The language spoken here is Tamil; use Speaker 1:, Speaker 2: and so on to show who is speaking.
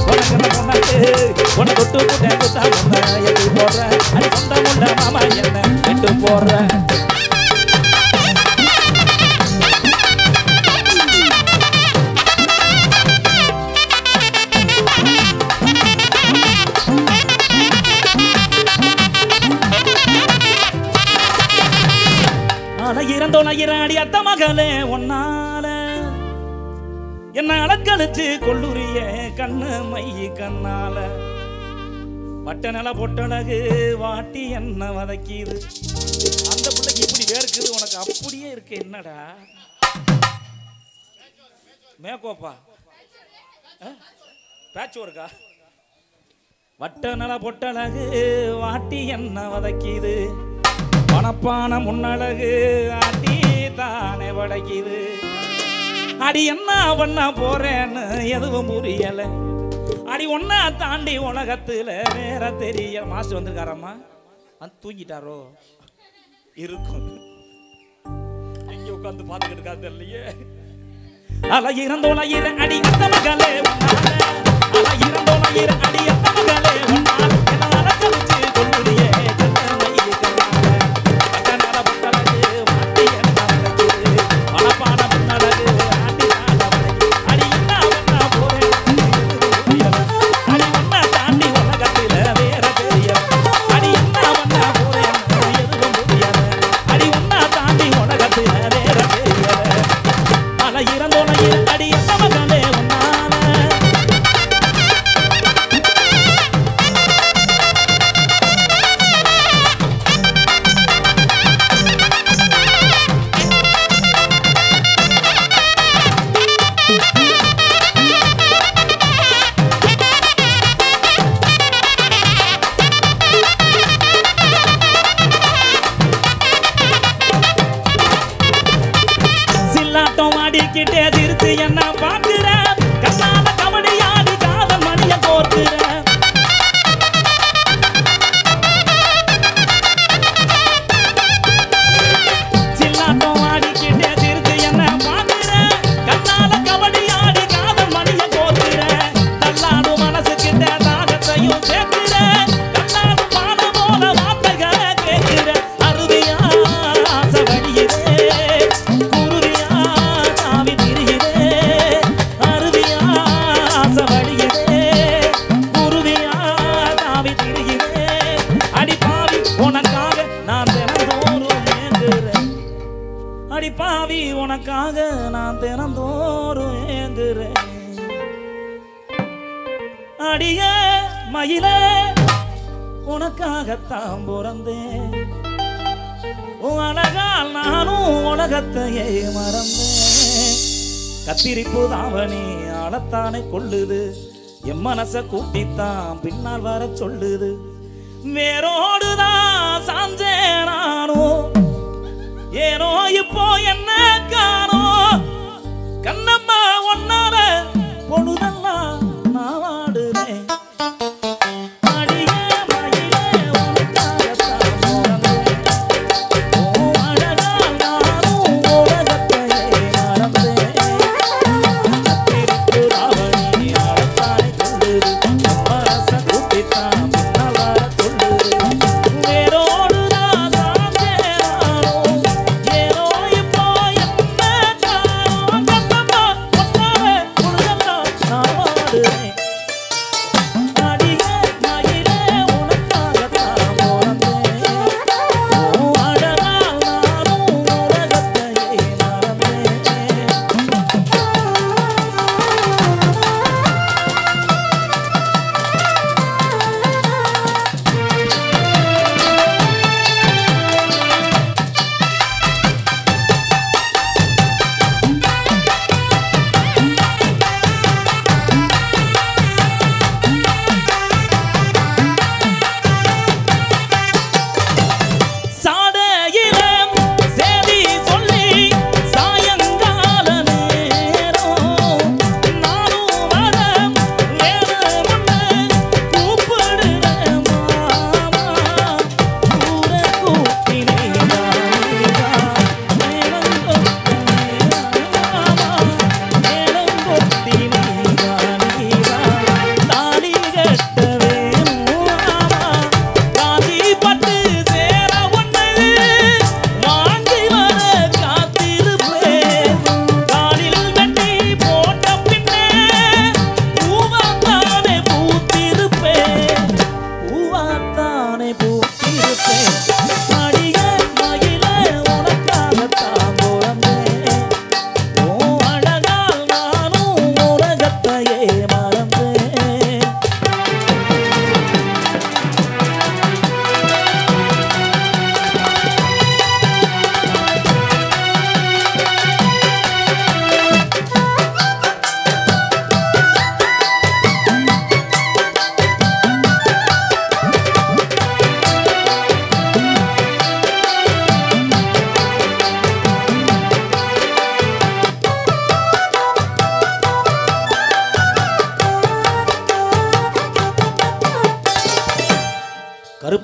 Speaker 1: உனக்கு பொண்ணாக்கு உன தொட்டு கூட்ட குத்தா பொண்ண எப்படி போடுற அது சொந்த முள்ள மாமா என்ன விட்டு போடுற இறந்தோனாயிராடி அத்த மகளே ஒன்னால என்ன அலக்கழிச்சு கொள்ளுரிய கண்ணு மைய கண்ணால பட்ட நில பொட்டழகு வாட்டி என்ன வதக்கிது அந்த பிள்ளைக்கு இப்படி வேர்க்குது உனக்கு அப்படியே இருக்கு என்னடா மேக்கோப்பா பேட்ச் ஒர்க்கா வட்ட நில பொட்டழகு வாட்டி என்ன வதக்கிது மனப்பான முன்னழகு ஆட்டி தானே படைக்குது அடி என்ன பண்ண போறேன்னு எதுவும் புரியல அடி ஒன்னா தாண்டி உலகத்துல வேற தெரிய மாஸ்டர் வந்திருக்காரம்மா தூங்கிட்டாரோ இருக்கும் எங்க உட்காந்து பாத்துக்கிட்டு இருக்கா தெரியலையே அல இறந்தோனாயிர அடி அந்த மகளே அல இறந்தோனாயிர அடி அந்த மகளே ஒன்னால் என்ன அலக்கழிச்சு கொள்ளுறியே என்ன பாக்குற கண்ணால கபடி ஆடி காதல் மணிய கோர்க்கிற சில்லாட்டம் ஆடிக்கிட்டே சிரித்து என்ன பாக்குற கண்ணால கபடி ஆடி காதல் மணிய கோர்க்கிற தள்ளாடு மனசு கிட்ட தாகத்தையும் சேர்க்கிற கண்ணாடு பாட போல வார்த்தைகளை கேட்கிற அருவியா ஆசை வழியுதே குருவியா தாவி பாவி உனக்காக நான் தினந்தோறும் ஏங்குறேன் அடிய மயில உனக்காகத்தான் பிறந்தேன் அழகால் நானும் உலகத்தையே மறந்தேன் கத்திரிப்பு தாவணி ஆளத்தானே கொள்ளுது என் மனச கூட்டித்தான் பின்னால் வர சொல்லுது வேரோடுதான் சாஞ்சேன் நானும் ஏனோ இப்போ என்ன காணோ கண்ணம்மா ஒன்னால பொழுதெல்லாம் நான் வாடுறேன்
Speaker 2: Hey.